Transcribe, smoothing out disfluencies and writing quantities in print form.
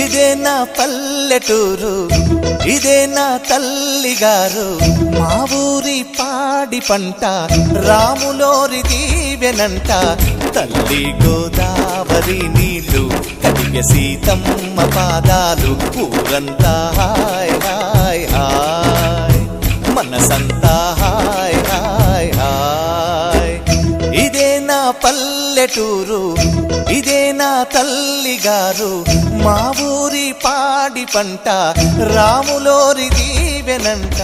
ఇదే నా పల్లెటూరు, ఇదే నా తల్లిగారు, మా ఊరి పాడి పంట రాములోరి దీవెనంట. తల్లి గోదావరి నీళ్ళు కడిగె సీతమ్మ పాదాలు, ఊరంతా హాయ్ హాయ్ హాయ్, మనసంతా హాయ్ హాయ్ హాయ్. ఇదే నా పల్లెటూరు, ఇదే నా తల్లిగారు, మా ఊరి పాడి పంట రాములోరి దీవెనంట.